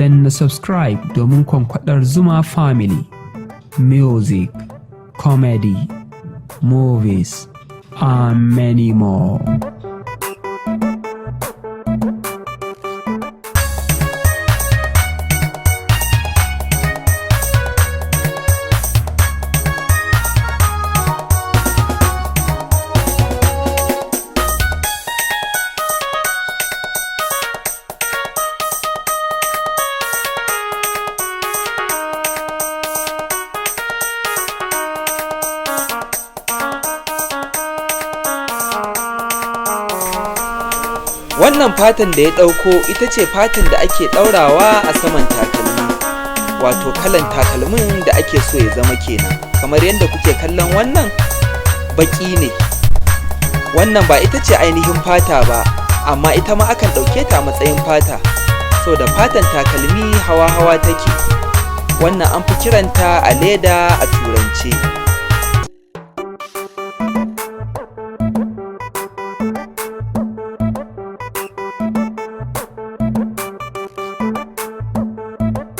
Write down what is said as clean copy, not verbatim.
danna subscribe domin kwankwadar Zuma Family, music, comedy, movies, and many more. Wannan fatan da ya ɗauko ita ce fatan da ake ɗaurawa a saman takalmi, wato kalan takalmin da ake so ya zama kenan. Kamar yadda kuke kallon wannan baƙi ne, wannan ba ita ce ainihin fata ba, amma ita ma akan ɗauke ta a matsayin fata, so da fatan takalmi hawa-hawa take. Wannan an fi kiranta a leda a turance.